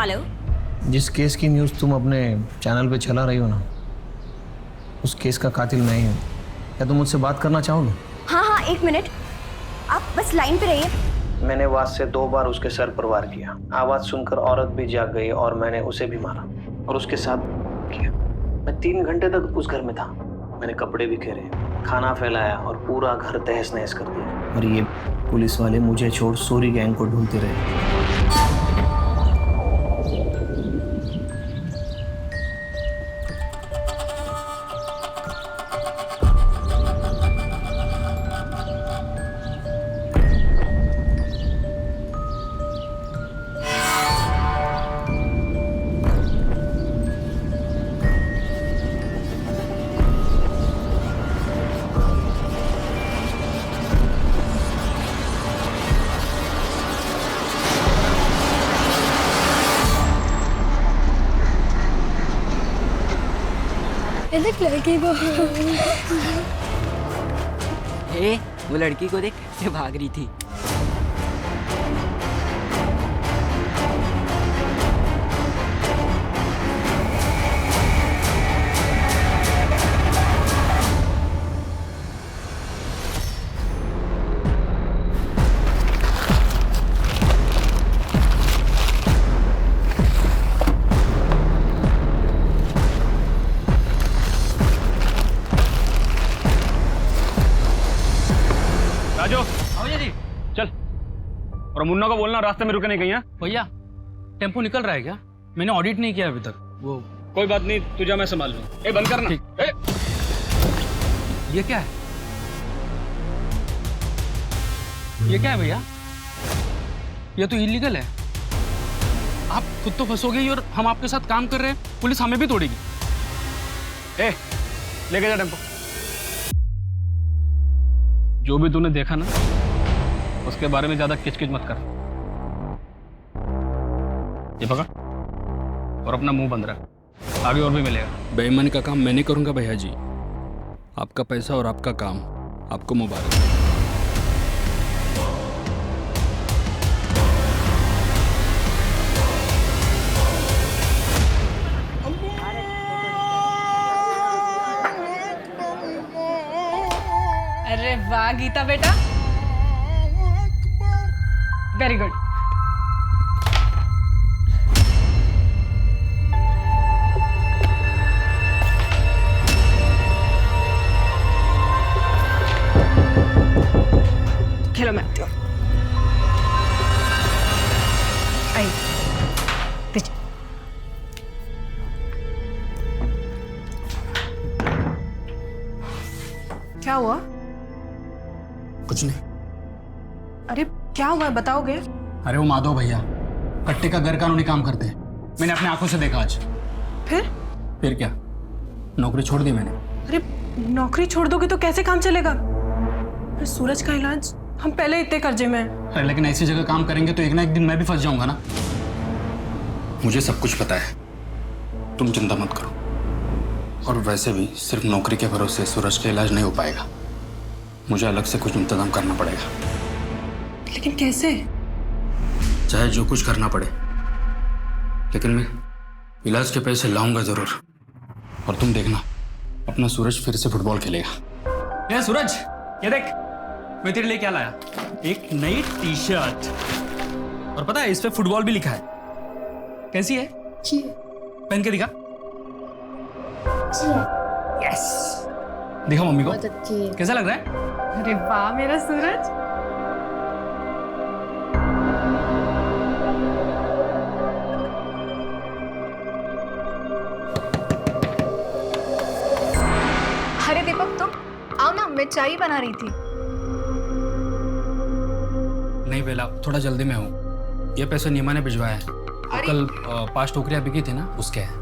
Hello. जिस case की news तुम अपने चैनल पे चला रही हो ना, उस केस का कातिल मैं ही हूँ। क्या तुम मुझसे बात करना चाहोगे? हाँ हाँ, एक मिनट, आप बस लाइन पे रहिए। मैंने वाद से 2 बार उसके सर पर वार किया। आवाज सुनकर औरत भी जाग गई और मैंने उसे भी मारा और उसके साथ किया। मैं 3 घंटे तक उस घर में था। मैंने कपड़े बिखेरे, खाना फैलाया और पूरा घर तहस नहस कर दिया। और ये पुलिस वाले मुझे छोड़ सूरी गैंग को ढूंढते रहे। लड़की वो वो लड़की को देख कैसे भाग रही थी। राजू, जी चल। और मुन्ना को बोलना रास्ते में रुके नहीं कहीं। भैया टेम्पो निकल रहा है क्या? मैंने ऑडिट नहीं किया अभी तक। वो कोई बात नहीं, तुझे मैं संभाल लूँ। ए बंद करना। ये क्या है? ये क्या है भैया? ये तो इलीगल है। आप खुद तो फंसोगे ही और हम आपके साथ काम कर रहे हैं, पुलिस हमें भी तोड़ेगी। ए लेके जा टेम्पो। जो भी तूने देखा ना, उसके बारे में ज्यादा किचकिच मत कर। ये पकड़ और अपना मुंह बंद रख, आगे और भी मिलेगा। बेईमानी का काम मैं नहीं करूंगा भैया जी। आपका पैसा और आपका काम, आपको मुबारक। अरे वाह गीता बेटा, वेरी गुड। खेलो मैं आती हूँ। आई पीछे। क्या हुआ? कुछ नहीं। अरे क्या हुआ है, बताओगे? अरे वो माधव भैया कट्टे का गैर कानूनी काम करते हैं। मैंने अपने आंखों से देखा आज। फिर क्या, नौकरी छोड़ दी मैंने। अरे नौकरी छोड़ दोगे तो कैसे काम चलेगा? अरे सूरज का इलाज, हम पहले इतने कर्जे में हैं। अरे लेकिन ऐसी जगह काम करेंगे तो एक ना एक दिन मैं भी फंस जाऊंगा ना। मुझे सब कुछ पता है, तुम चिंता मत करो। और वैसे भी सिर्फ नौकरी के भरोसे सूरज का इलाज नहीं हो पाएगा। मुझे अलग से कुछ इंतजाम करना पड़ेगा। लेकिन कैसे? चाहे जो कुछ करना पड़े, लेकिन मैं इलाज के पैसे लाऊंगा जरूर। और तुम देखना, अपना सूरज फिर से फुटबॉल खेलेगा। ये सूरज, ये देख मैं तेरे लिए क्या लाया। एक नई टी शर्ट, और पता है इस पे फुटबॉल भी लिखा है। कैसी है? पहन के दिखा। यस, दिखा मम्मी को। कैसा लग रहा है? अरे वाह मेरा सूरज। अरे दीपक, तुम आओ ना, मैं चाय बना रही थी। नहीं बेला, थोड़ा जल्दी में हूँ। ये पैसे नीमा ने भिजवाया है। कल 5 टोकरियां बिकी थी ना, उसके है।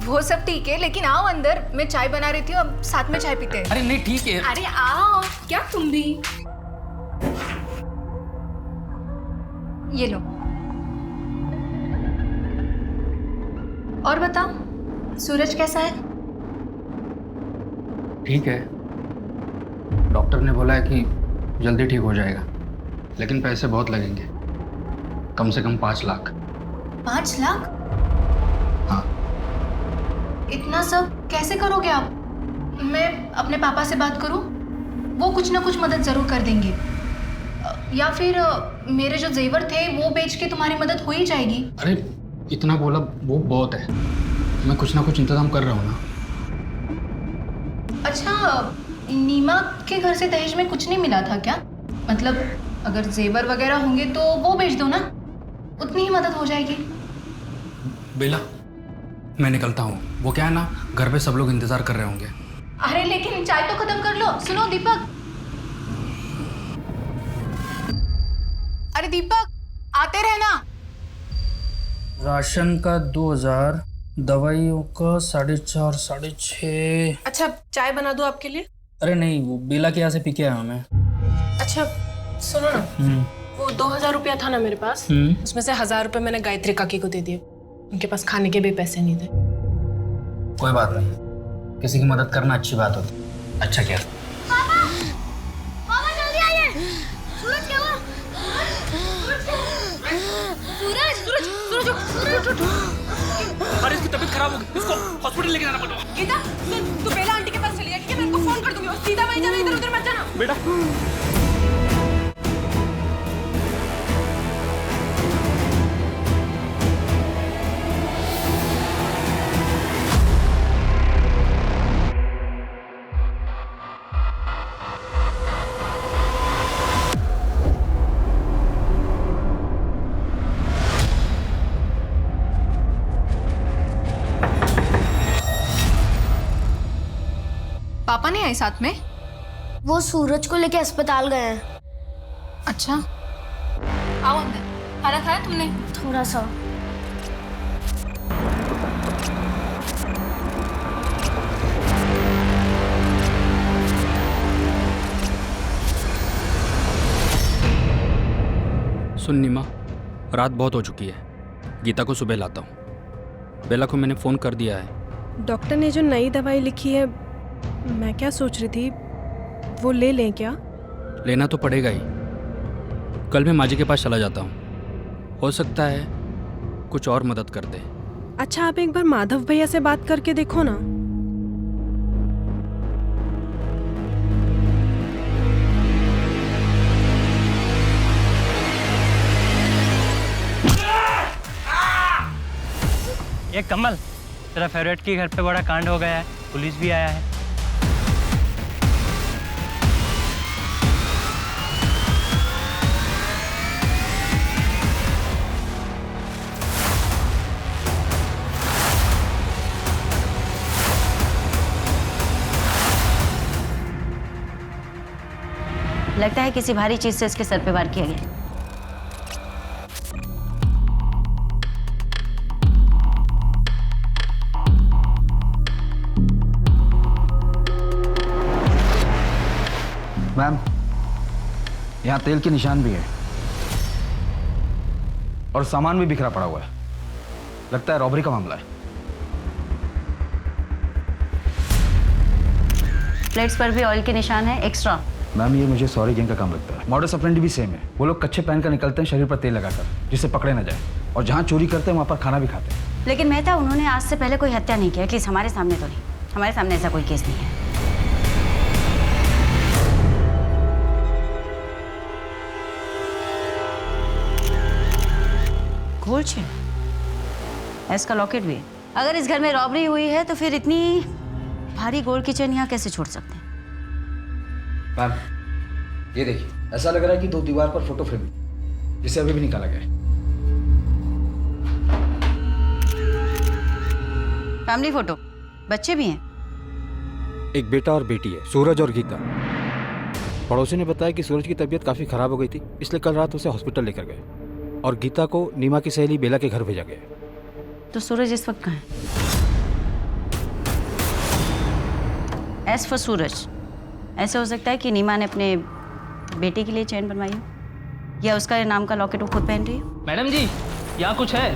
वो सब ठीक है, लेकिन आओ अंदर, मैं चाय बना रही थी, अब साथ में चाय पीते हैं। अरे नहीं ठीक है। अरे आओ, क्या तुम भी। ये लो। और बताओ, सूरज कैसा है? ठीक है, डॉक्टर ने बोला है कि जल्दी ठीक हो जाएगा, लेकिन पैसे बहुत लगेंगे, कम से कम 5 लाख। 5 लाख? हाँ। इतना सब कैसे करोगे आप? मैं अपने पापा से बात करूं? वो कुछ ना कुछ मदद जरूर कर देंगे। या फिर मेरे जो जेवर थे वो बेच के तुम्हारी मदद हो ही जाएगी। अरे इतना बोला वो बहुत है, मैं कुछ ना कुछ इंतजाम कर रहा हूँ ना। अच्छा, नीमा के घर से दहेज में कुछ नहीं मिला था क्या? मतलब अगर जेवर वगैरह होंगे तो वो बेच दो ना, उतनी ही मदद हो जाएगी। बेला, मैं निकलता हूँ। वो क्या है ना, घर पे सब लोग इंतजार कर रहे होंगे। अरे लेकिन चाय तो खत्म कर लो। सुनो दीपक, अरे दीपक आते रहना। राशन का 2000, दवाइयों का 4.5 6.5। अच्छा, चाय बना दूं आपके लिए? अरे नहीं, वो बेला के यहाँ से पी के आया मैं। अच्छा सुनो ना, वो 2000 रुपया था ना मेरे पास, उसमें से 1000 रुपये मैंने गायत्री काकी को दे दिए। उनके पास खाने के भी पैसे नहीं थे। कोई बात नहीं, किसी की मदद करना अच्छी बात होती। अच्छा क्या? पापा जल्दी आइए। सूरज क्या हुआ? सूरज अरे इसकी तबीयत खराब हो गई, इसको हॉस्पिटल लेके जाना पड़ेगा। गीता, तू बेला आंटी के पास चली जा, ठीक है? मैं उनको फोन कर दूंगी। और सीधा वहीं जाना, इधर उधर मत जाना बेटा। पापा नहीं आए साथ में? वो सूरज को लेके अस्पताल गए हैं। अच्छा, आओ अंदर। खाना खाया तुमने? थोड़ा सा। सुन नीमा, रात बहुत हो चुकी है, गीता को सुबह लाता हूँ। बेला को मैंने फ़ोन कर दिया है। डॉक्टर ने जो नई दवाई लिखी है, मैं क्या सोच रही थी, वो ले लें क्या? लेना तो पड़ेगा ही। कल मैं माजी के पास चला जाता हूँ, हो सकता है कुछ और मदद कर दे। अच्छा, आप एक बार माधव भैया से बात करके देखो ना। ये कमल, तेरा फेवरेट के घर पे बड़ा कांड हो गया है, पुलिस भी आया है। लगता है किसी भारी चीज से इसके सर पे वार किया गया। मैम, यहाँ तेल के निशान भी है और सामान भी बिखरा पड़ा हुआ है। लगता है रॉबरी का मामला है। प्लेट्स पर भी ऑयल के निशान है एक्स्ट्रा। मैम, ये मुझे सॉरी गैंग का काम लगता है। मॉडस ऑपरेंडी भी सेम है। वो लोग कच्चे पहन कर निकलते हैं शरीर पर तेल लगाकर, जिससे पकड़े न जाए, और जहाँ चोरी करते हैं वहाँ पर खाना भी खाते हैं। लेकिन मेहता, उन्होंने आज से पहले कोई हत्या नहीं किया, एटलीस्ट हमारे सामने तो नहीं। हमारे सामने ऐसा कोई केस नहीं है। गोल्ड चेन, इसका लॉकेट भी है। अगर इस घर में रॉबरी हुई है तो फिर इतनी भारी गोल्ड की चेन यहाँ कैसे छोड़ सकते हैं? मैम, ये देखिए, ऐसा लग रहा है कि 2 दीवार पर फोटो फ्रेम है, जिसे अभी भी निकाला गया है। फैमिली फोटो, बच्चे भी हैं। एक बेटा और बेटी है, सूरज और गीता। पड़ोसी ने बताया कि सूरज की तबीयत काफ़ी खराब हो गई थी, इसलिए कल रात उसे हॉस्पिटल लेकर गए और गीता को नीमा की सहेली बेला के घर भेजा गया। तो सूरज इस वक्त कहाँ है? एज फॉर सूरज, ऐसा हो सकता है कि नीमा ने अपने बेटे के लिए चैन बनवाई हो, या उसका नाम का लॉकेट वो खुद पहन रही हो। मैडम जी, यहाँ कुछ है।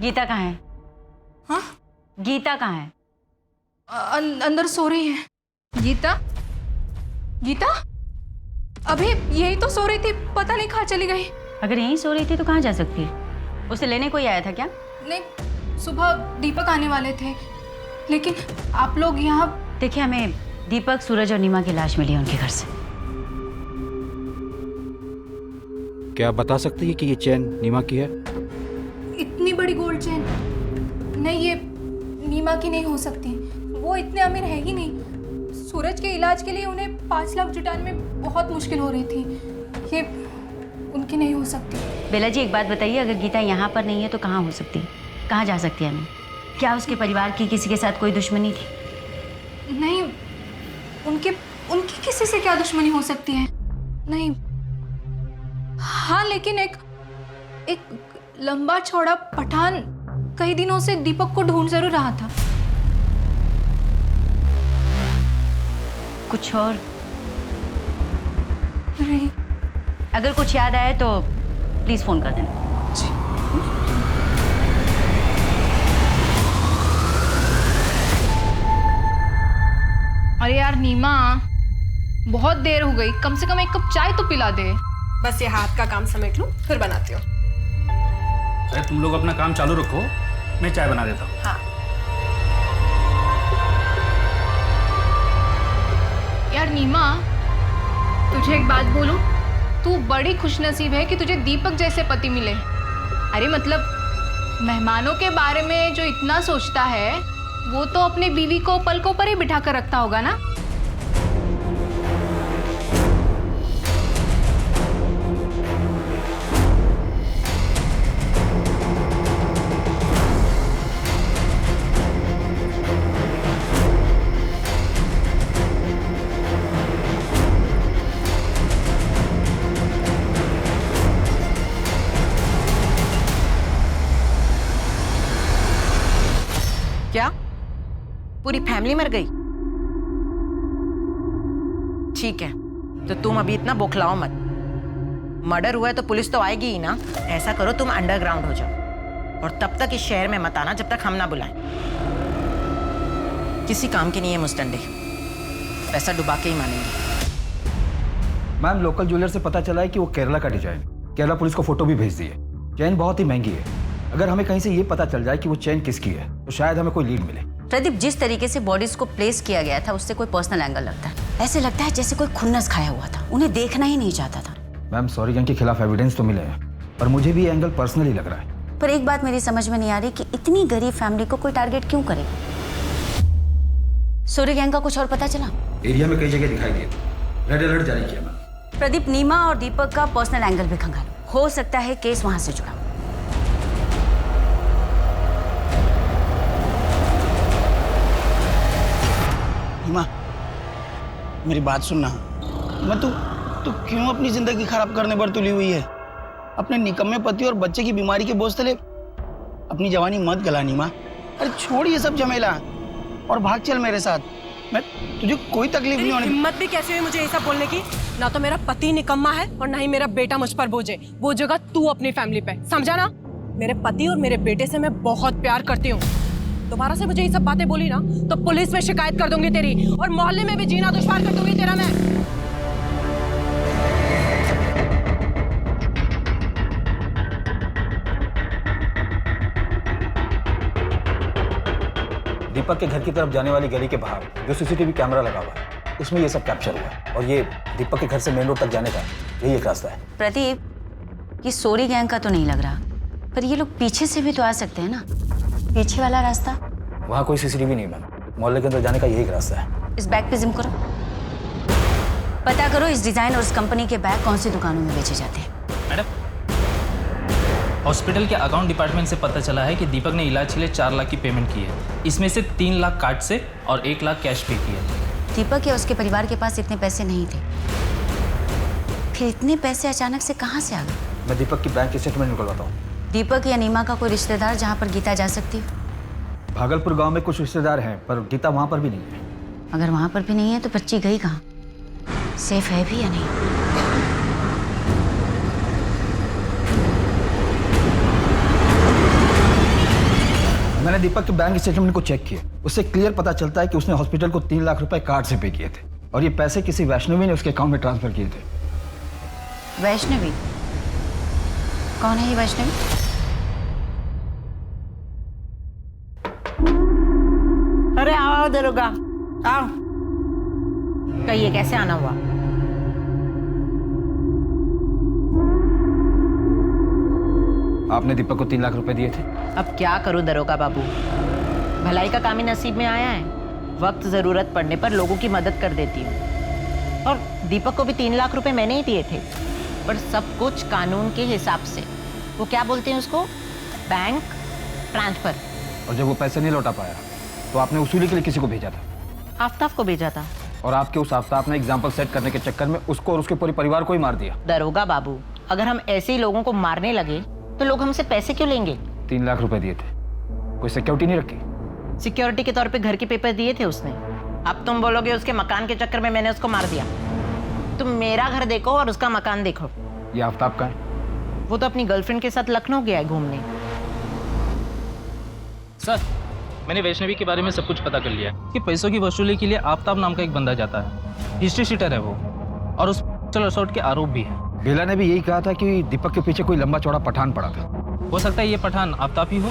गीता कहाँ है? हाँ? गीता कहाँ है? अंदर सो रही है। गीता, गीता अभी यही तो सो रही थी, पता नहीं कहाँ चली गई। अगर यहीं सो रही थी तो कहाँ जा सकती है? उसे लेने कोई आया था क्या? नहीं, सुबह दीपक आने वाले थे, लेकिन आप लोग यहाँ। देखिए, हमें दीपक, सूरज और नीमा की लाश मिली है उनके घर से। क्या आप बता सकती है कि ये चैन नीमा की है? इतनी बड़ी गोल्ड चेन? नहीं, ये नीमा की नहीं हो सकती। वो इतने अमीर है ही नहीं। सूरज के इलाज के लिए उन्हें 5 लाख जुटाने में बहुत मुश्किल हो रही थी। ये उनकी नहीं हो सकती। बेला जी, एक बात बताइए, अगर गीता यहाँ पर नहीं है तो कहाँ हो सकती है? कहाँ जा सकती है? हमें क्या उसके परिवार की किसी के साथ कोई दुश्मनी थी? नहीं, उनकी किसी से क्या दुश्मनी हो सकती है? नहीं। हाँ, लेकिन एक लंबा चौड़ा पठान कई दिनों से दीपक को ढूंढ जरूर रहा था। कुछ और? नहीं। अगर कुछ याद आए तो प्लीज फोन कर देना। अरे यार नीमा, बहुत देर हो गई, कम से कम एक कप चाय तो पिला दे। बस ये हाथ का काम समेट लूं, फिर बनाती हूँ। अरे तुम लोग अपना काम चालू रखो, मैं चाय बना देता हूँ। हाँ। यार नीमा, तुझे एक बात बोलूं, तू बड़ी खुशनसीब है कि तुझे दीपक जैसे पति मिले। अरे मतलब मेहमानों के बारे में जो इतना सोचता है, वो तो अपनी बीवी को पलकों पर ही बिठा कर रखता होगा ना। क्या पूरी फैमिली मर गई? ठीक है, तो तुम अभी इतना बौखलाओ मत। मर्डर हुआ है तो पुलिस तो आएगी ही ना। ऐसा करो, तुम अंडरग्राउंड हो जाओ और तब तक इस शहर में मत आना जब तक हम ना बुलाएं। किसी काम की नहीं है मुस्टंडे, पैसा डुबा के ही मानेंगे। मैम, लोकल ज्वेलर से पता चला है कि वो केरला का डिजाइन। केरला पुलिस को फोटो भी भेज दी है। चैन बहुत ही महंगी है। अगर हमें कहीं से ये पता चल जाए कि वो चैन किसकी है तो शायद हमें कोई लीड मिले। प्रदीप, जिस तरीके से बॉडीज को प्लेस किया गया था उससे कोई पर्सनल एंगल लगता है। ऐसे लगता है जैसे कोई खुन्नस खाया हुआ था, उन्हें देखना ही नहीं चाहता था। मैम, सॉरी गैंग के खिलाफ एविडेंस तो मिले हैं, पर मुझे भी ये एंगल पर्सनली लग रहा है। पर एक बात मेरी समझ में नहीं आ रही कि इतनी गरीब फैमिली को कोई टारगेट क्यों करे। सूर्य गैंग का कुछ और पता चला? एरिया में कई जगह दिखाई दिए, रेड अलर्ट जारी किया मैम। प्रदीप, नीमा और दीपक का पर्सनल एंगल भी खंगालो, हो सकता है केस वहां से जुड़ा। नीमा, मेरी बात सुनना। मैं तू क्यों अपनी जिंदगी खराब करने पर तुली हुई है? अपने निकम्मे पति और बच्चे की बीमारी के बोझ तले अपनी जवानी मत गला नीमा। अरे छोड़ ये सब झमेला और भाग चल मेरे साथ। मैं तुझे कोई तकलीफ नहीं होने। हिम्मत भी कैसे हुई मुझे ये सब बोलने की? ना तो मेरा पति निकम्मा है और ना ही मेरा बेटा मुझ पर बोझे। बोझेगा तू अपनी फैमिली पे, समझा ना? मेरे पति और मेरे बेटे से मैं बहुत प्यार करती हूँ। दोबारा से मुझे ये सब बातें बोली ना तो पुलिस में शिकायत कर दूंगी तेरी, और मोहल्ले में भी जीना दुश्वार कर दूंगी तेरा मैं। दीपक के घर की तरफ जाने वाली गली के बाहर जो सीसीटीवी कैमरा लगा हुआ है उसमें ये सब कैप्चर हुआ, और ये दीपक के घर से मेन रोड तक जाने का यही एक रास्ता है। प्रदीप, ये सोरी गैंग का तो नहीं लग रहा, पर ये लोग पीछे से भी तो आ सकते हैं ना। पीछे वाला रास्ता? वहाँ कोई सीसीटीवी नहीं मैम, मोहल्ले के अंदर जाने का यही एक रास्ता है। इस बैग पे जिम करो, पता करो इस डिजाइन और इस कंपनी के बैग कौन सी दुकानों में बेचे जाते हैं। मैडम, हॉस्पिटल के अकाउंट डिपार्टमेंट से पता चला है कि दीपक ने इलाज के लिए 4 लाख की पेमेंट की है। इसमें से 3 लाख कार्ड से और 1 लाख कैश पे किया। दीपक या उसके परिवार के पास इतने पैसे नहीं थे, फिर इतने पैसे अचानक से कहाँ से आ गए? मैं दीपक की बैंक स्टेटमेंट निकलवाता हूँ। दीपक या नीमा का कोई रिश्तेदार जहाँ पर गीता जा सकती हो? भागलपुर गांव में कुछ रिश्तेदार हैं, पर गीता वहाँ पर भी नहीं है। अगर वहाँ पर भी नहीं है तो बच्ची गई कहाँ? सेफ है भी या नहीं? मैंने दीपक के बैंक स्टेटमेंट को चेक किया, उससे क्लियर पता चलता है कि उसने हॉस्पिटल को 3 लाख रुपए कार्ड से पे किए थे और ये पैसे किसी वैष्णवी ने उसके अकाउंट में ट्रांसफर किए थे। वैष्णवी? कौन है ये वैष्णवी? अरे आओ दरोगा, आओ। कहिए कैसे आना हुआ? आपने दीपक को 3 लाख रुपए दिए थे। अब क्या करूं दरोगा बाबू, भलाई का काम ही नसीब में आया है। वक्त जरूरत पड़ने पर लोगों की मदद कर देती हूँ। और दीपक को भी 3 लाख रुपए मैंने ही दिए थे, पर सब कुछ कानून के हिसाब से। वो क्या बोलते हैं उसको, बैंक ट्रांसफर। और जब वो पैसे नहीं लौटा पाया तो आपने वसूली के लिए किसी को भेजा था? आफ्ताब को भेजा था। और आपके उस आफ्ताब ने एग्जाम्पल सेट करने के चक्कर में उसको और उसके पूरे परिवार को ही मार दिया। दरोगा बाबू, अगर हम ऐसे ही लोगों को मारने लगे तो लोग हमसे पैसे क्यों लेंगे? 3 लाख रुपए दिए थे, कोई सिक्योरिटी नहीं रखी? सिक्योरिटी के तौर पे घर के पेपर दिए थे उसने। अब तुम बोलोगे उसके मकान के चक्कर में मैंने उसको मार दिया। तुम मेरा घर देखो और उसका मकान देखो। ये आफ्ताब का है? वो तो अपनी गर्लफ्रेंड के साथ लखनऊ गया है घूमने। सर, मैंने वैष्णवी के बारे में सब कुछ पता कर लिया कि पैसों की वसूली के लिए आफ्ताब नाम का एक बंदा जाता है। हिस्ट्री शीटर है वो, और उस असॉल्ट के आरोप भी है। बेला ने भी यही कहा था कि दीपक के पीछे कोई लंबा चौड़ा पठान पड़ा था। हो सकता है ये पठान आफ्ताब ही हो।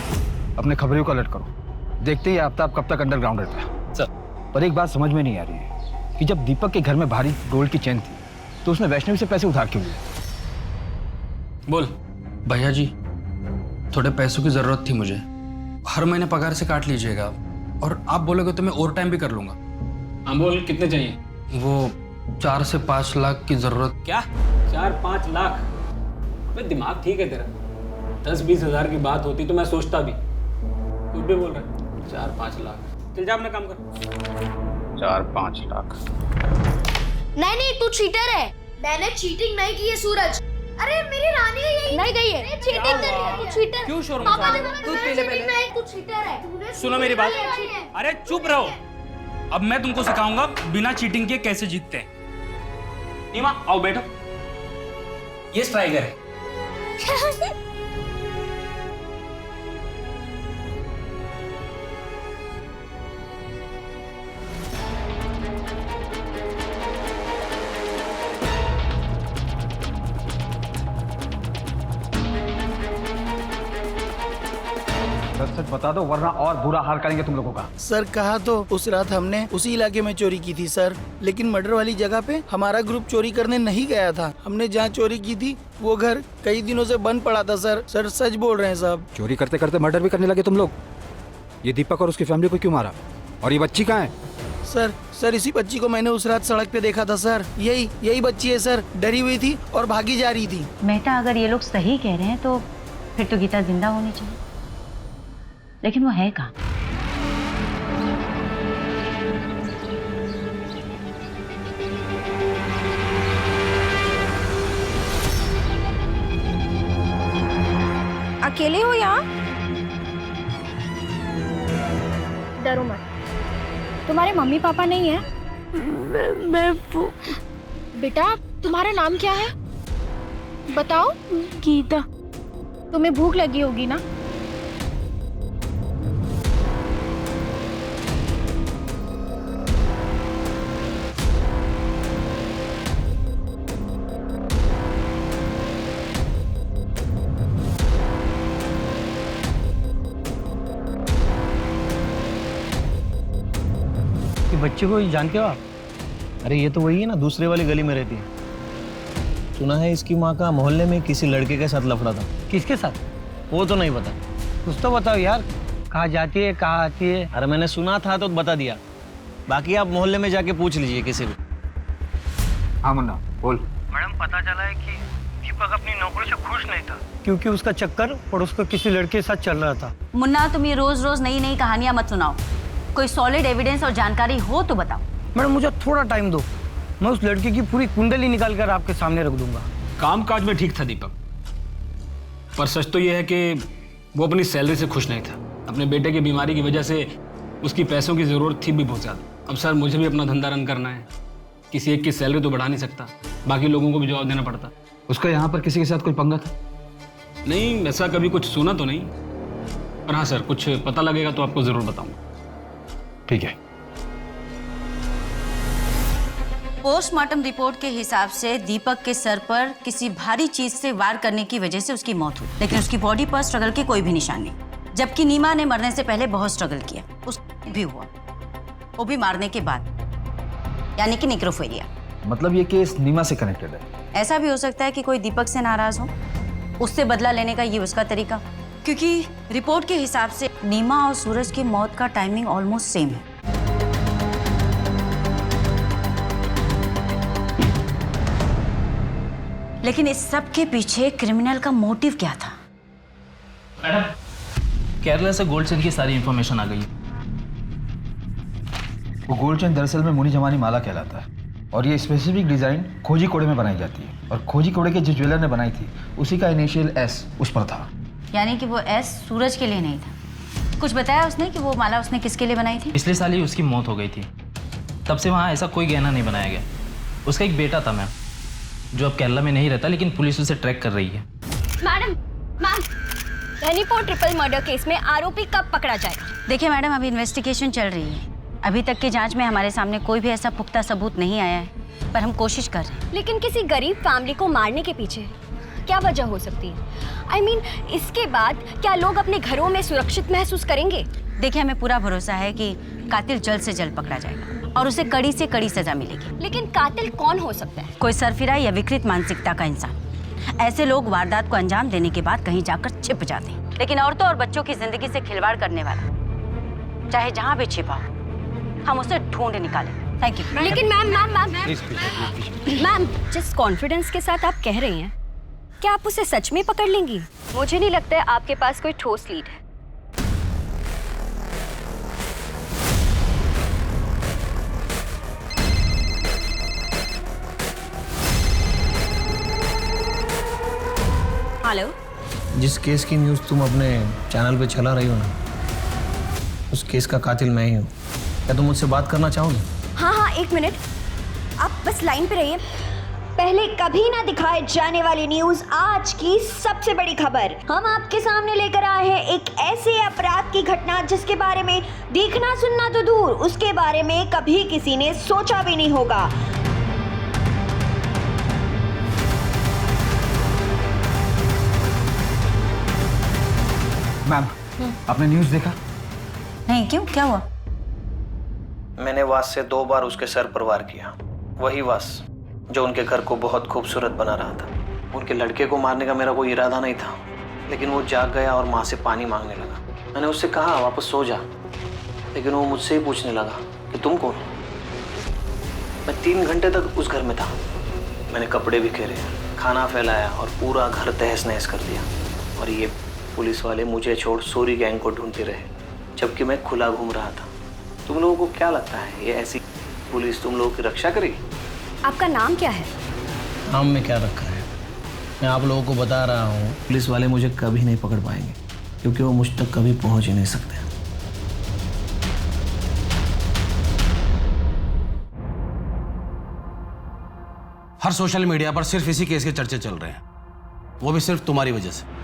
अपने खबरों को अलर्ट करो, देखते ही आफ्ताब कब तक अंडरग्राउंड रहता है। सर, पर एक बात समझ में नहीं आ रही है कि जब दीपक के घर में भारी गोल्ड की चेन थी तो उसने वैष्णवी से पैसे उधार क्यों लिए? बोल। भैया जी, थोड़े पैसों की जरूरत थी मुझे, हर महीने पगार से काट लीजिएगा, और आप बोलोगे तो मैं ओवर टाइम भी कर लूंगा। हाँ बोल, कितने चाहिए? वो 4 से 5 लाख की जरूरत। क्या 4-5 लाख? भाई दिमाग ठीक है तेरा? 10-20 हज़ार की बात होती तो मैं सोचता भी, कुछ भी बोल रहा है। 4-5 लाख, चल जा अपना काम कर। 4-5 लाख? नहीं तू चीटर है। मैंने चीटिंग नहीं की है सूरज। अरे मेरी रानी यही नहीं गई है। चीटिंग कर रही है तू, चीटर। क्यों शोर पापा मचा ने रहे हो? बोला दूध मैं पी ले चीटिंग पहले। नहीं, तू चीटर है। सुनो मेरी बात। अरे चुप रहो, अब मैं तुमको सिखाऊंगा बिना चीटिंग के कैसे जीतते हैं। नीमा आओ बैठो, ये स्ट्राइकर है। सच बता दो वरना और बुरा हाल करेंगे तुम लोगों का। सर कहा तो उस रात हमने उसी इलाके में चोरी की थी सर, लेकिन मर्डर वाली जगह पे हमारा ग्रुप चोरी करने नहीं गया था। हमने जहाँ चोरी की थी वो घर कई दिनों से बंद पड़ा था सर। सर सच बोल रहे हैं साहब। चोरी करते करते मर्डर भी करने लगे तुम लोग। ये दीपक और उसकी फैमिली को क्यों मारा? और ये बच्ची कहाँ है? सर इसी बच्ची को मैंने उस रात सड़क पे देखा था सर। यही बच्ची है सर, डरी हुई थी और भागी जा रही थी। मेहता, अगर ये लोग सही कह रहे हैं तो फिर तो गीता जिंदा होनी चाहिए, लेकिन वो है कहाँ? अकेले हो यहाँ? डरो मत, तुम्हारे मम्मी पापा नहीं है? मैं बेटा तुम्हारा नाम क्या है बताओ? गीता। तुम्हें भूख लगी होगी ना? बच्चे को जानते हो आप? अरे ये तो वही है ना, दूसरे वाली गली में रहती है। सुना है इसकी माँ का मोहल्ले में किसी लड़के के साथ लफड़ा था। किसके साथ? वो तो नहीं पता। कुछ तो बताओ यार, कहाँ जाती है कहाँ आती है? अरे मैंने सुना था तो बता दिया, बाकी आप मोहल्ले में जाके पूछ लीजिए किसी भी। हाँ मुन्ना बोल। मैडम पता चला है कि दीपक अपनी नौकरी से खुश नहीं था, क्योंकि उसका चक्कर पड़ोस को किसी लड़के के साथ चल रहा था। मुन्ना, तुम ये रोज रोज नई नई कहानियां मत सुनाओ, कोई सॉलिड एविडेंस और जानकारी हो तो बताओ। मैडम मुझे थोड़ा टाइम दो, मैं उस लड़के की पूरी कुंडली निकाल कर आपके सामने रख दूंगा। कामकाज में ठीक था दीपक, पर सच तो यह है कि वो अपनी सैलरी से खुश नहीं था। अपने बेटे की बीमारी की वजह से उसकी पैसों की ज़रूरत थी भी बहुत ज़्यादा। अब सर मुझे भी अपना धंधा रन करना है, किसी एक की सैलरी तो बढ़ा नहीं सकता, बाकी लोगों को भी जवाब देना पड़ता। उसका यहाँ पर किसी के साथ कोई पंगा था? नहीं, ऐसा कभी कुछ सुना तो नहीं। पर हाँ सर, कुछ पता लगेगा तो आपको ज़रूर बताऊंगा। ठीक है। पोस्टमार्टम रिपोर्ट के हिसाब से दीपक के सर पर किसी भारी चीज से वार करने की वजह से उसकी मौत हुई, लेकिन उसकी बॉडी पर स्ट्रगल के कोई भी निशान नहीं। जबकि नीमा ने मरने से पहले बहुत स्ट्रगल किया, उसको भी हुआ, वो भी मारने के बाद, यानी कि निक्रोफिलिया। मतलब ये केस नीमा से कनेक्टेड है? ऐसा भी हो सकता है कि कोई दीपक से नाराज हो, उससे बदला लेने का ये उसका तरीका, क्योंकि रिपोर्ट के हिसाब से नीमा और सूरज की मौत का टाइमिंग ऑलमोस्ट सेम है। लेकिन इस सब के पीछे क्रिमिनल का मोटिव क्या था? मैडम, केरला से गोल्ड चेन की सारी इंफॉर्मेशन आ गई। वो गोल्ड चेन दरअसल में मुनी जमानी माला कहलाता है और ये स्पेसिफिक डिजाइन खोजी कोड़े में बनाई जाती है और खोजी कोड़े के जिस ज्वेलर ने बनाई थी उसी का इनिशियल एस उस पर था। यानी कि वो एस सूरज के लिए नहीं था। कुछ बताया उसने कि वो माला उसने किसके लिए बनाई थी? पिछले साल ही उसकी मौत हो गई थी, तब से वहाँ ऐसा कोई गहना नहीं बनाया गया। उसका एक बेटा था मैम, जो अब केरला में नहीं रहता, लेकिन पुलिस उसे ट्रैक कर रही है। Ma'am, Dhanipur triple murder case में आरोपी कब पकड़ा जाएगा? देखिए मैडम, अभी इन्वेस्टिगेशन चल रही है। अभी तक की जांच में हमारे सामने कोई भी ऐसा पुख्ता सबूत नहीं आया है, पर हम कोशिश कर रहे हैं। लेकिन किसी गरीब फैमिली को मारने के पीछे क्या वजह हो सकती है? I mean, इसके बाद क्या लोग अपने घरों में सुरक्षित महसूस करेंगे? देखिए, हमें पूरा भरोसा है कि कातिल जल्द से जल्द पकड़ा जाएगा और उसे कड़ी से कड़ी सजा मिलेगी। लेकिन कातिल कौन हो सकता है? कोई सरफिरा या विकृत मानसिकता का इंसान। ऐसे लोग वारदात को अंजाम देने के बाद कहीं जाकर छिप जाते हैं, लेकिन औरतों और बच्चों की जिंदगी से खिलवाड़ करने वाला चाहे जहाँ भी छिपा हो, हम उसे ढूंढ निकालें। Thank you. लेकिन मैम, जिस कॉन्फिडेंस के साथ आप कह रही हैं, क्या आप उसे सच में पकड़ लेंगी? मुझे नहीं लगता है आपके पास कोई ठोस लीड है। हेलो, जिस केस की न्यूज़ तुम अपने चैनल पे चला रही हो ना, उस केस का कातिल मैं ही हूँ। क्या तुम मुझसे बात करना चाहोगे? हाँ, एक मिनट, आप बस लाइन पे रहिए। पहले कभी ना दिखाए जाने वाली न्यूज, आज की सबसे बड़ी खबर हम आपके सामने लेकर आए हैं। एक ऐसे अपराध की घटना जिसके बारे में देखना सुनना तो दूर, उसके बारे में कभी किसी ने सोचा भी नहीं होगा। मैम, आपने न्यूज़ देखा? नहीं, क्यों, क्या हुआ? मैंने वास से 2 बार उसके सर पर वार किया। वही वास जो उनके घर को बहुत खूबसूरत बना रहा था। उनके लड़के को मारने का मेरा कोई इरादा नहीं था, लेकिन वो जाग गया और माँ से पानी मांगने लगा। मैंने उससे कहा वापस सो जा, लेकिन वो मुझसे ही पूछने लगा कि तुम कौन हो। मैं 3 घंटे तक उस घर में था। मैंने कपड़े बिखेरे, खाना फैलाया और पूरा घर तहस नहस कर दिया। और ये पुलिस वाले मुझे छोड़ सोरी गैंग को ढूंढते रहे, जबकि मैं खुला घूम रहा था। तुम लोगों को क्या लगता है ये ऐसी पुलिस तुम लोगों की रक्षा करेगी? आपका नाम क्या है? नाम में क्या रखा है? मैं आप लोगों को बता रहा हूँ, पुलिस वाले मुझे कभी नहीं पकड़ पाएंगे, क्योंकि वो मुझ तक कभी पहुँच ही नहीं सकते। हर सोशल मीडिया पर सिर्फ इसी केस के चर्चे चल रहे हैं, वो भी सिर्फ तुम्हारी वजह से।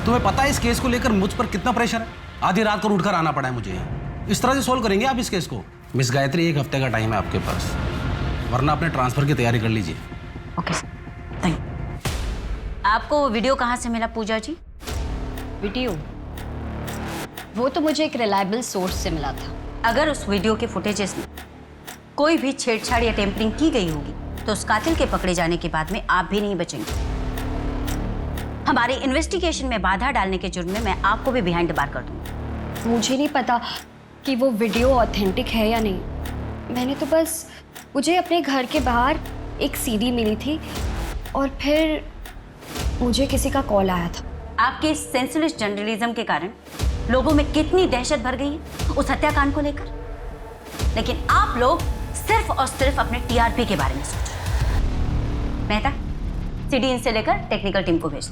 तुम्हें पता है इस केस को लेकर मुझ पर कितना प्रेशर है? आधी रात को उठकर आना पड़ा है मुझे यहाँ। इस तरह से सोल्व करेंगे आप इस केस को? मिस गायत्री, 1 हफ्ते का टाइम है आपके पास, वरना अपने ट्रांसफर की तैयारी कर लीजिए। Okay sir, thank you. आपको वो वीडियो कहाँ से मिला पूजा जी? वीडियो? वो तो मुझे एक रिलायबल सोर्स से मिला था। अगर उस वीडियो के फुटेजेस में कोई भी छेड़छाड़ या टेम्परिंग की गई होगी तो उस कातिल के पकड़े जाने के बाद में आप भी नहीं बचेंगे। हमारे इन्वेस्टिगेशन में बाधा डालने के जुर्म में मैं आपको भी बिहाइंड द बार कर दूंगी। मुझे नहीं पता कि वो वीडियो ऑथेंटिक है या नहीं। मैंने तो बस, मुझे अपने घर के बाहर एक सीडी मिली थी और फिर मुझे किसी का कॉल आया था। आपके सेंसलेस जर्नलिज्म के कारण लोगों में कितनी दहशत भर गई है उस हत्याकांड को लेकर, लेकिन आप लोग सिर्फ और सिर्फ अपने टीआरपी के बारे में सोचो। मेहता, सीडी इनसे लेकर टेक्निकल टीम को भेज।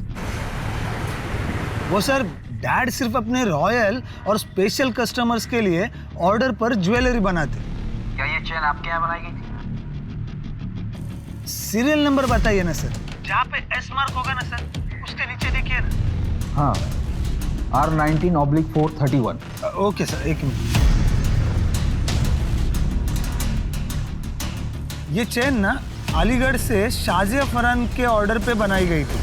वो सर, डैड सिर्फ अपने रॉयल और स्पेशल कस्टमर्स के लिए ऑर्डर पर ज्वेलरी बनाते। क्या ये चेन आपके यहाँ बनाई गई थी? सीरियल नंबर बताइए ना सर। जहाँ पे एस मार्क होगा ना सर, उसके नीचे देखिए ना। हाँ, R19/431। ओके सर, एक मिनट। ये चेन ना अलीगढ़ से शाजिया फरहान के ऑर्डर पे बनाई गई थी।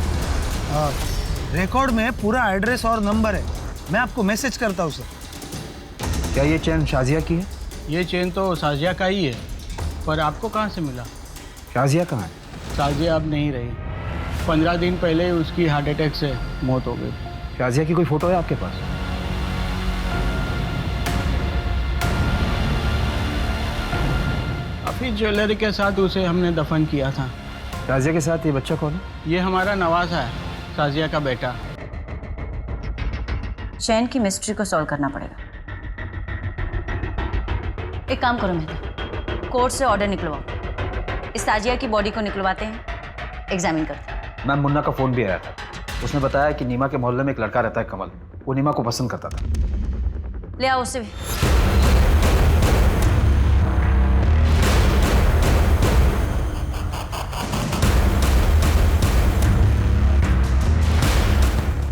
रिकॉर्ड में पूरा एड्रेस और नंबर है, मैं आपको मैसेज करता हूँ सर। क्या ये चेन शाजिया की है? ये चेन तो शाजिया का ही है, पर आपको कहाँ से मिला? शाजिया कहाँ है? शाजिया अब नहीं रही, 15 दिन पहले ही उसकी हार्ट अटैक से मौत हो गई। शाजिया की कोई फोटो है आपके पास? अभी ज्वेलरी के साथ उसे हमने दफन किया था। शाजिया के साथ ये बच्चा कौन है? ये हमारा नवाज़ है, शाजिया का बेटा। चैन की मिस्ट्री को सॉल्व करना पड़ेगा। एक काम करो मेहता, कोर्ट से ऑर्डर निकलवाओ, इस ताजिया की बॉडी को निकलवाते हैं, एग्जामिन करते हैं। मैम, मुन्ना का फोन भी आया था, उसने बताया कि नीमा के मोहल्ले में एक लड़का रहता है कमल, वो नीमा को पसंद करता था। ले आओ उससे भी।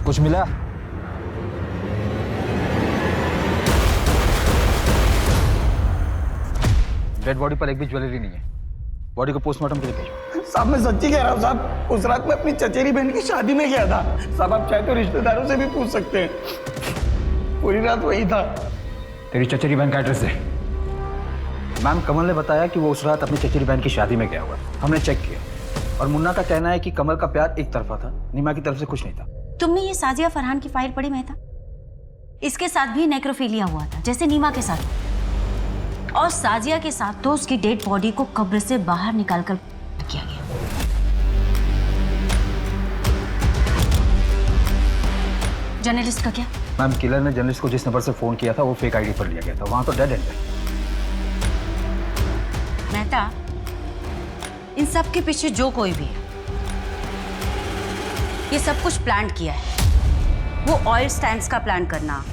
कुछ मिला? डेड बॉडी पर एक भी ज्वेलरी नहीं है। बॉडी को पोस्टमार्टम के लिए भेजो। साहब मैं सच्ची कह रहा हूँ साहब, उस रात मैं अपनी चचेरी बहन की शादी में गया था। साहब आप चाहे तो रिश्तेदारों से भी पूछ सकते हैं, पूरी रात वही था। तेरी चचेरी बहन का एड्रेस है? मैम, कमल ने बताया कि वो उस रात अपनी चचेरी बहन की शादी में गया हुआ। हमने चेक किया और मुन्ना का कहना है कि कमल का प्यार एक तरफा था, नीमा की तरफ से कुछ नहीं था। तुमने ये साजिया फरहान की फाइल पढ़ी मेहता? इसके साथ भी नेक्रोफिलिया हुआ था, जैसे नीमा के साथ। और साजिया के साथ तो उसकी डेड बॉडी को कब्र से बाहर निकालकर किया गया। जर्नलिस्ट का क्या? मैम, किलर ने जर्नलिस्ट को जिस नंबर से फोन किया था वो फेक आईडी पर लिया गया था, वहां तो डेड एंड है। मेहता, इन सब के पीछे जो कोई भी है, ये सब कुछ प्लान किया है। वो ऑयल स्टैंड्स का प्लान करना,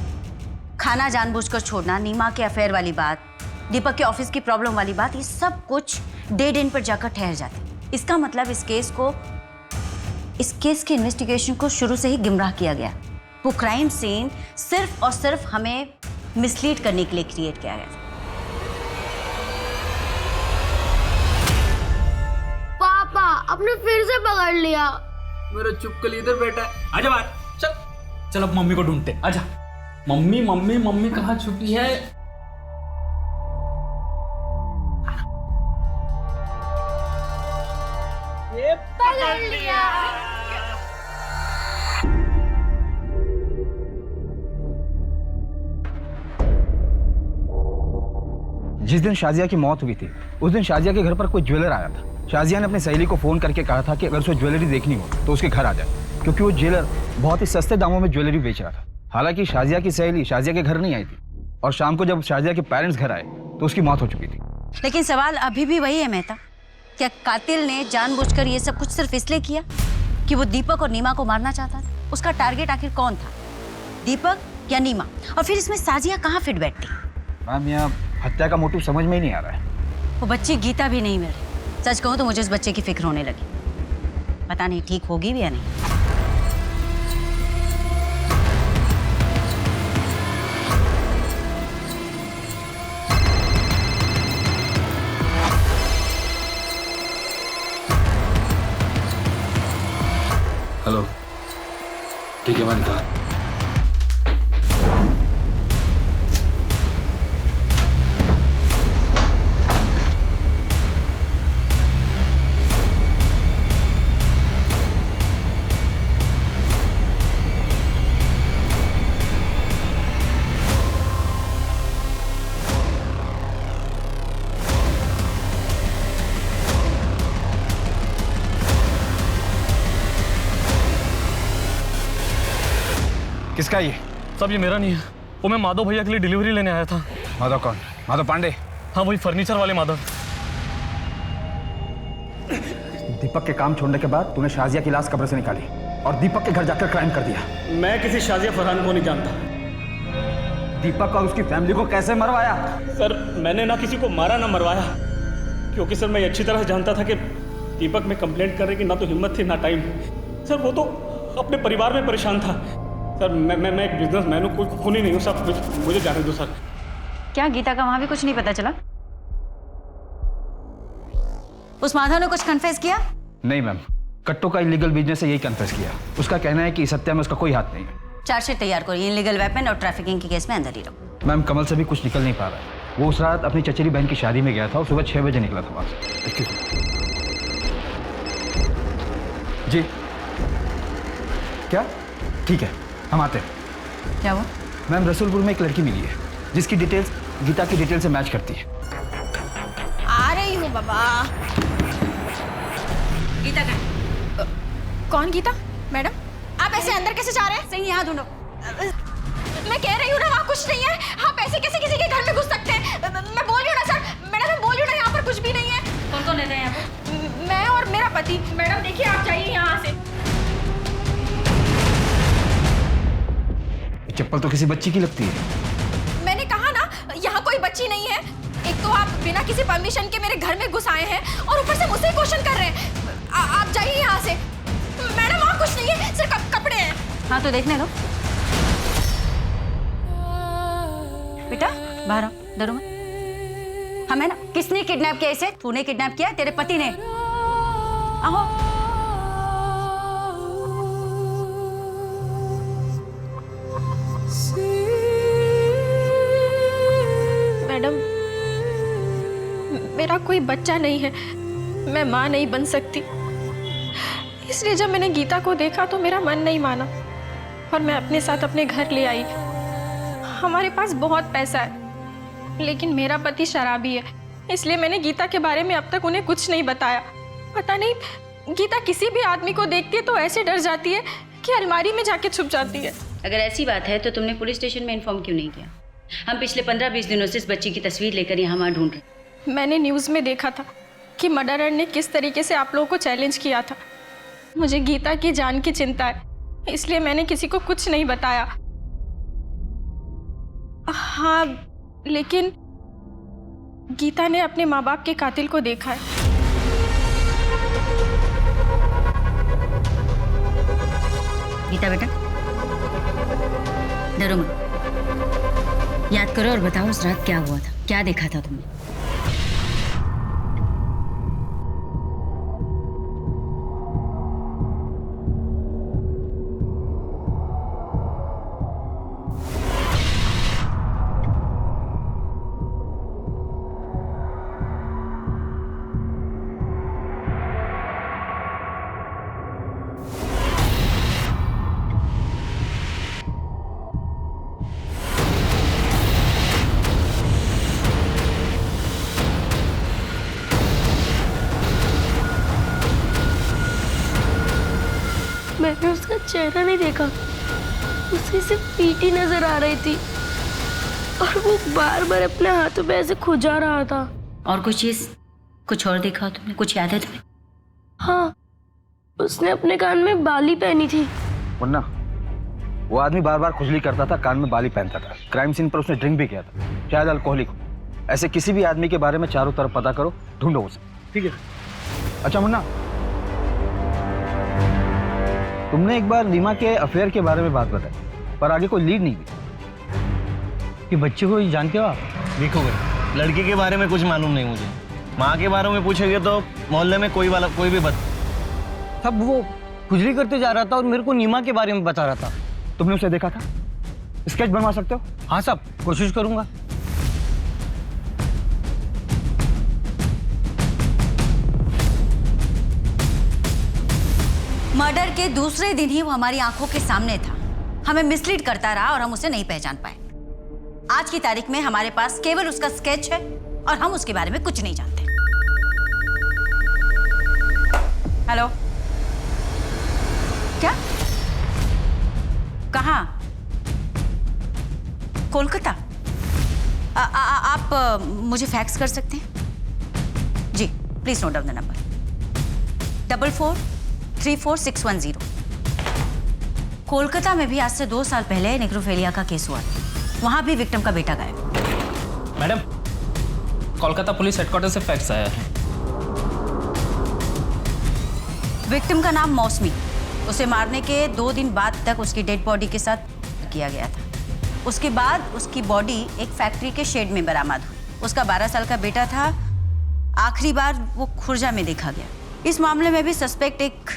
खाना जानबूझकर छोड़ना, नीमा के अफेयर वाली बात, दीपक के ऑफिस की प्रॉब्लम वाली बात, ये सब कुछ डेड एंड पर जाकर ठहर जाते। इसका मतलब इस केस के इन्वेस्टिगेशन को शुरू से ही गुमराह किया गया। वो क्राइम सीन सिर्फ और सिर्फ हमें मिसलीड करने के लिए क्रिएट किया गया। पापा, आपने फिर से पकड़ लिया। मेरा चुपकली इधर बैठा है, आजा बाहर। चल चल, अब मम्मी को ढूंढते, आजा। मम्मी मम्मी मम्मी कहाँ छुपी है? ये पकड़ लिया। जिस दिन शाजिया की मौत हुई थी उस दिन शाजिया के घर पर कोई ज्वेलर आया था। शाजिया ने अपनी सहेली को फोन करके कहा था कि अगर उसे ज्वेलरी देखनी हो तो उसके घर आ जाए, क्योंकि वो ज्वेलर बहुत ही सस्ते दामों में ज्वेलरी बेच रहा था। हालांकि शाजिया की सहेली शाजिया के घर नहीं आई थी और शाम को जब शाजिया के पेरेंट्स घर आए तो उसकी मौत हो चुकी थी। लेकिन सवाल अभी भी वही है मेहता, क्या कातिल ने जानबूझकर ये सब कुछ सिर्फ इसलिए किया कि वो दीपक और नीमा को मारना चाहता था? उसका टारगेट आखिर कौन था, दीपक या नीमा? और फिर इसमें साजिया कहाँ फिट बैठती? मैम, यहाँ हत्या का मोटिव समझ में ही नहीं आ रहा है। वो बच्ची गीता भी नहीं मिल रही। सच कहूँ तो मुझे उस बच्चे की फिक्र होने लगी, पता नहीं ठीक होगी भी या नहीं। हेलो, ठीक है, मैंने कहा। किसका ये? सब ये मेरा नहीं है, वो मैं माधव भैया के लिए डिलीवरी लेने आया था। माधव कौन? माधव पांडे? हाँ, वही फर्नीचर वाले माधव। दीपक के काम छोड़ने के बाद तूने शाजिया की लाश कब्र से निकाली और दीपक के घर जाकर क्राइम कर दिया। मैं किसी शाजिया फरहान को नहीं जानता। दीपक और उसकी फैमिली को कैसे मरवाया? सर, मैंने ना किसी को मारा ना मरवाया, क्योंकि सर मैं अच्छी तरह जानता था कि दीपक में कंप्लेंट करने की ना तो हिम्मत थी ना टाइम। सर वो तो अपने परिवार में परेशान था। सर मैं एक बिजनेसमैन हूँ, कुछ खूनी नहीं हूँ, सब कुछ मुझे जाने दो सर। क्या गीता का वहां भी कुछ नहीं पता चला? उस माधव ने कुछ कन्फेस किया? नहीं मैम, कट्टो का इलीगल बिजनेस से यही कन्फेस किया। उसका कहना है कि इस हत्या में उसका कोई हाथ नहीं है। चार्जशीट तैयार करो, इलीगल वेपन और ट्रैफिकिंग के केस में अंदर ही रहो। मैम कमल से भी कुछ निकल नहीं पा रहा है। वो उस रात अपनी चचेरी बहन की शादी में गया था और सुबह 6 बजे निकला था वहां से। जी क्या? ठीक है, हम आते हैं। क्या हुआ? मैम रसूलपुर में एक लड़की मिली है जिसकी डिटेल्स गीता की डिटेल से मैच करती है। आ रही हूँ बाबा। गीता का कौन गीता? मैडम आप ऐसे अंदर कैसे जा रहे हैं? सही यहाँ ढूंढो। मैं कह रही हूँ ना वहाँ कुछ नहीं है। आप ऐसे कैसे किसी के घर में घुस सकते हैं? मैं बोल रही हूँ ना सर, मैडम मैं बोल रही हूँ ना यहाँ पर कुछ भी नहीं है। कौन कौन रहते हैं यहाँ पे? मैं और मेरा पति। मैडम देखिए आप जाइए यहाँ से। चप्पल तो किसी बच्ची की लगती है। मैंने कहा ना यहाँ कोई बच्ची नहीं है। एक तो आप बिना किसी परमिशन के मेरे घर में घुस आए हैं और ऊपर से मुझसे क्वेश्चन कर रहे हैं। आप जाइए यहाँ से। मैडम वहाँ कुछ नहीं है, सिर्फ कपड़े हैं। हाँ तो देखने दो। बेटा बाहर आओ, डरो मत। हमें ना किसने किडनैप किया इसे? तूने किडनैप किया? तेरे पति ने? आओ। मैडम मेरा कोई बच्चा नहीं है, मैं माँ नहीं बन सकती। इसलिए जब मैंने गीता को देखा तो मेरा मन नहीं माना और मैं अपने साथ अपने घर ले आई। हमारे पास बहुत पैसा है लेकिन मेरा पति शराबी है, इसलिए मैंने गीता के बारे में अब तक उन्हें कुछ नहीं बताया। पता नहीं गीता किसी भी आदमी को देखती है तो ऐसे डर जाती है कि अलमारी में जाके छुप जाती है। अगर ऐसी बात है तो तुमने पुलिस स्टेशन में इन्फॉर्म क्यों नहीं किया? हम पिछले 15-20 दिनों से इस बच्ची की तस्वीर लेकर यहाँ वहाँ ढूंढ रहे। मैंने न्यूज़ में देखा था कि मर्डरर ने किस तरीके से आप लोगों को चैलेंज किया था। मुझे गीता की जान की चिंता है, इसलिए मैंने किसी को कुछ नहीं बताया। हाँ लेकिन गीता ने अपने माँ बाप के कातिल को देखा है। गीता बेटा डरो मत, याद करो और बताओ उस रात क्या हुआ था, क्या देखा था तुमने? मैंने उसका चेहरा नहीं देखा, उसे सिर्फ पीठी नजर आ रही थी और वो बार बार अपने हाथों पे ऐसे खुजा रहा था। और कुछ चीज, कुछ और देखा तुमने? कुछ याद है तुम्हें? हाँ, उसने अपने कान में बाली पहनी थी। मुन्ना, वो आदमी बार बार खुजली करता था, कान में बाली पहनता था। क्राइम सीन पर उसने ड्रिंक भी किया था, शायद अल्कोहलिक हो। ऐसे किसी भी आदमी के बारे में चारों तरफ पता करो, ढूंढो उसे। ठीक है? अच्छा मुन्ना, तुमने एक बार रीमा के अफेयर के बारे में बात बताई पर आगे कोई लीड नहीं दी। कि बच्चे को जानते हो आप? देखो भाई, लड़के के बारे में कुछ मालूम नहीं मुझे। माँ के बारे में पूछेंगे तो मोहल्ले में कोई भी तब वो खुजली करते जा रहा था और मेरे को नीमा के बारे में बता रहा था। तुमने उसे देखा था? स्केच बनवा सकते हो? हाँ साहब, कोशिश करूंगा। मर्डर के दूसरे दिन ही वो हमारी आंखों के सामने था, हमें मिसलीड करता रहा और हम उसे नहीं पहचान पाए। आज की तारीख में हमारे पास केवल उसका स्केच है और हम उसके बारे में कुछ नहीं जानते। हेलो, क्या? कहाँ? कोलकाता? आप मुझे फैक्स कर सकते हैं? जी please note down the number 44344610। Kolkata में भी आज से 2 साल पहले नेक्रोफेलिया का केस हुआ था, वहां भी विक्टिम का बेटा गायब। मैडम, कोलकाता पुलिस हेडक्वार्टर से फैक्स आया है। विक्टिम का नाम मौसमी, उसे मारने के 2 दिन बाद तक उसकी डेड बॉडी के साथ किया गया था। उसके बाद उसकी बॉडी एक फैक्ट्री के शेड में बरामद हुई। उसका 12 साल का बेटा था। आखिरी बार वो खुर्जा में देखा गया। इस मामले में भी सस्पेक्ट एक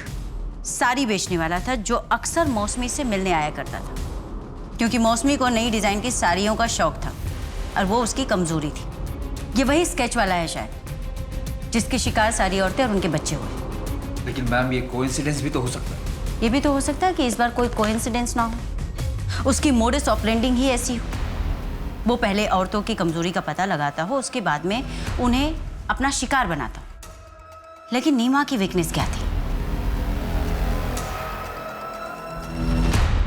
साड़ी बेचने वाला था जो अक्सर मौसमी से मिलने आया करता था, क्योंकि मौसमी को नई डिजाइन की साड़ियों का शौक था और वो उसकी कमजोरी थी। ये वही स्केच वाला है शायद जिसके शिकार सारी औरतें और उनके बच्चे हुए। लेकिन मैम ये कोइंसिडेंस भी तो हो सकता है। ये भी तो हो सकता है कि इस बार कोई कोइंसिडेंस ना हो, उसकी मोडस ऑपरेंडिंग ही ऐसी हो। वो पहले औरतों की कमजोरी का पता लगाता हो, उसके बाद में उन्हें अपना शिकार बनाता हो। लेकिन नीमा की वीकनेस क्या थी?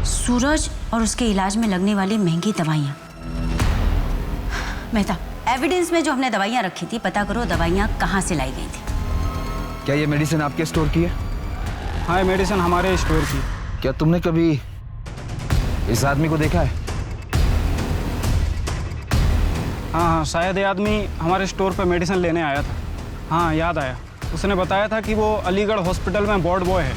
सूरज और उसके इलाज में लगने वाली महंगी दवाइयाँ। मेहता, एविडेंस में जो हमने दवाइयाँ रखी थी, पता करो दवाइयाँ कहाँ से लाई गई थी। क्या ये मेडिसिन आपके स्टोर की है? हाँ, ये मेडिसिन हमारे स्टोर की। क्या तुमने कभी इस आदमी को देखा है? हाँ, शायद ये आदमी हमारे स्टोर पे मेडिसिन लेने आया था। हाँ, याद आया। उसने बताया था कि वो अलीगढ़ हॉस्पिटल में वार्ड बॉय है।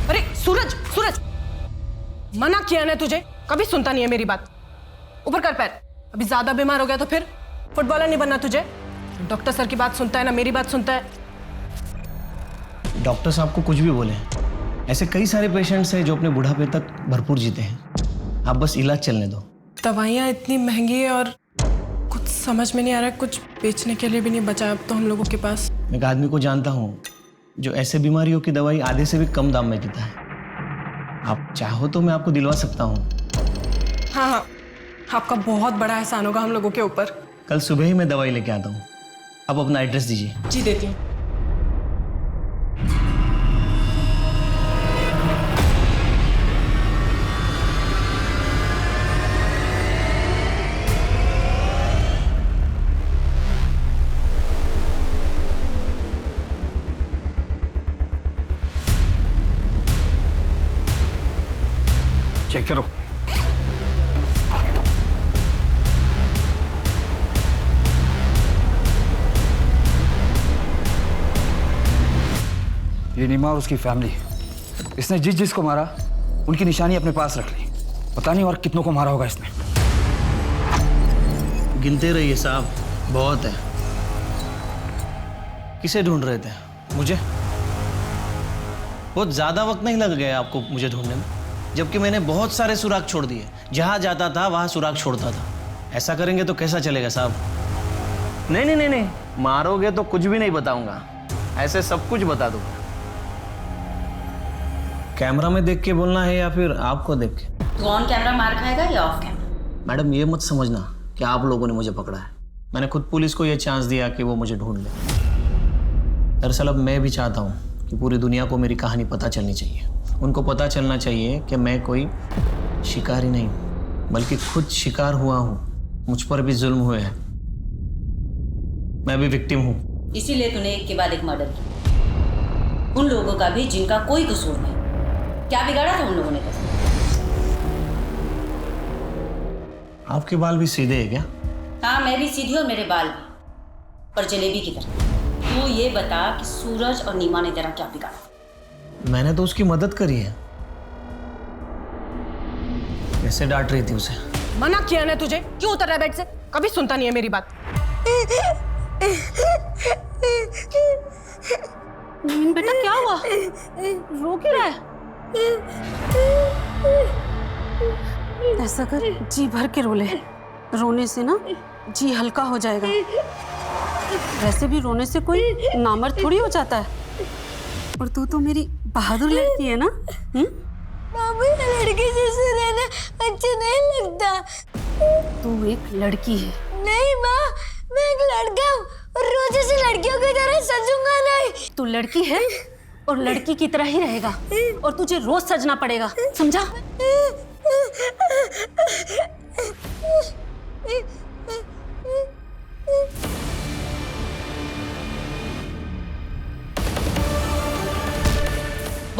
अरे सूरज, सूरज, मना किया ना तुझे, कभी सुनता नहीं है मेरी बात। ऊपर कर पैर। अभी ज्यादा बीमार हो गया तो फिर फुटबॉलर नहीं बनना तुझे। डॉक्टर सर की बात सुनता है ना मेरी बात सुनता है। डॉक्टर साहब को कुछ भी बोले, ऐसे कई सारे पेशेंट्स हैं जो अपने बुढ़ापे तक भरपूर जीते हैं। आप बस इलाज चलने दो। दवाइयाँ इतनी महंगी है और कुछ समझ में नहीं आ रहा है, कुछ बेचने के लिए भी नहीं बचा अब तो हम लोगों के पास। मैं एक आदमी को जानता हूँ जो ऐसे बीमारियों की दवाई आधे से भी कम दाम में देता है। आप चाहो तो मैं आपको दिलवा सकता हूँ। हाँ हाँ, आपका बहुत बड़ा एहसान होगा हम लोगों के ऊपर। कल सुबह ही मैं दवाई लेके आता हूँ। आप अपना एड्रेस दीजिए। जी, देती हूँ। चेक करो। ये नीमा और उसकी फैमिली, इसने जिसको मारा उनकी निशानी अपने पास रख ली। पता नहीं और कितनों को मारा होगा इसने। गिनते रहिए साहब, बहुत है। किसे ढूंढ रहे थे? मुझे? बहुत ज्यादा वक्त नहीं लग गया आपको मुझे ढूंढने में, जबकि मैंने बहुत सारे सुराग छोड़ दिए। जहां जाता था वहां सुराग छोड़ता था। ऐसा करेंगे तो कैसा चलेगा साहब? नहीं नहीं नहीं नहीं, मारोगे तो कुछ भी नहीं बताऊंगा, ऐसे सब कुछ बता दूंगा। कैमरा में देख के बोलना है या फिर आपको देख के? तू ऑन कैमरा मार खाएगा या ऑफ कैमरा? मैडम ये मत समझना कि आप लोगों ने मुझे पकड़ा है। मैंने खुद पुलिस को यह चांस दिया कि वो मुझे ढूंढ ले। दरअसल अब मैं भी चाहता हूँ कि पूरी दुनिया को मेरी कहानी पता चलनी चाहिए। उनको पता चलना चाहिए कि मैं कोई शिकारी नहीं बल्कि खुद शिकार हुआ हूँ। मुझ पर भी जुल्म हुए हैं, मैं भी विक्टिम हूँ। इसीलिए तूने एक के बाद एक मर्डर किया, उन लोगों का भी जिनका कोई कसूर नहीं। क्या बिगाड़ा था उन लोगों ने? आपके बाल भी सीधे हैं क्या? हाँ, मैं भी सीधी और मेरे बाल भी, पर जलेबी की तरह। तू ये बता कि सूरज और नीमा ने तेरा क्या बिगाड़ा? मैंने तो उसकी मदद करी है। कैसे डांट रही थी उसे? मना किया ना तुझे, क्यों उतर रहा है बेड से? कभी सुनता नहीं है मेरी बात। बेटा क्या हुआ? रो क्यों रहा है? ऐसा कर, जी भर के रो ले। रोने से ना जी हल्का हो जाएगा। वैसे भी रोने से कोई नामर्द थोड़ी हो जाता है। और तू तो मेरी बहादुर लड़की है ना। मामू, लड़की जैसे रहना अच्छा नहीं लगता। तू एक लड़की है। नहीं माँ, मैं एक लड़का हूँ और रोज ऐसे लड़कियों की तरह सजूंगा नहीं। तू लड़की है और लड़की की तरह ही रहेगा, और तुझे रोज सजना पड़ेगा, समझा?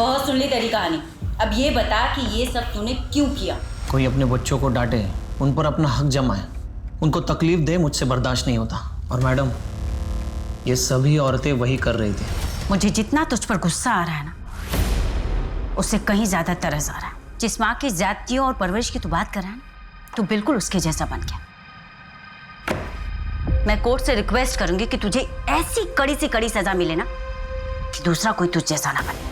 बहुत सुन ली तेरी कहानी। अब ये बता कि ये सब तूने क्यों किया? कोई अपने बच्चों को डांटे, उन पर अपना हक जमाए, उनको तकलीफ दे, मुझसे बर्दाश्त नहीं होता। और मैडम, ये सभी औरतें वही कर रही थी। मुझे जितना तुझ पर गुस्सा आ रहा है ना, उससे कहीं ज्यादा तरस आ रहा है। जिस माँ की जातियों और परवरिश की तू बात कर रहा है ना, तू बिल्कुल उसके जैसा बन गया। मैं कोर्ट से रिक्वेस्ट करूंगी कि तुझे ऐसी कड़ी से कड़ी सजा मिले ना कि दूसरा कोई तुझ जैसा ना बने।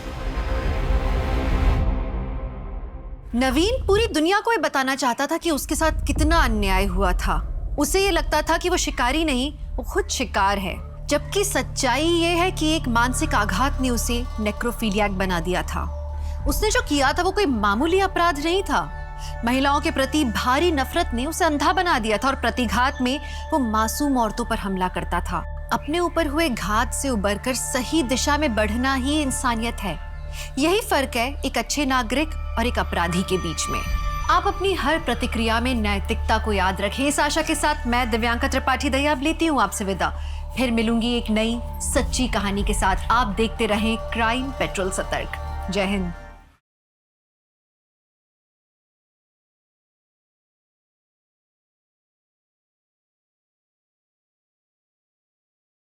नवीन पूरी दुनिया को ये बताना चाहता था कि उसके साथ कितना अन्याय हुआ था। उसे ये लगता था कि वो शिकारी नहीं, वो खुद शिकार है। जबकि सच्चाई ये है कि एक मानसिक आघात ने उसे नेक्रोफिलियाक बना दिया था। उसने जो किया था वो कोई मामूली अपराध नहीं था। महिलाओं के प्रति भारी नफरत ने उसे अंधा बना दिया था और प्रतिघात में वो मासूम औरतों पर हमला करता था। अपने ऊपर हुए घात से उबरकर सही दिशा में बढ़ना ही इंसानियत है। यही फर्क है एक अच्छे नागरिक और एक अपराधी के बीच में। आप अपनी हर प्रतिक्रिया में नैतिकता को याद रखें। इस आशा के साथ मैं दिव्यांका त्रिपाठी दया अब लेती हूँ आपसे विदा। फिर मिलूंगी एक नई सच्ची कहानी के साथ। आप देखते रहें क्राइम पेट्रोल सतर्क। जय हिंद।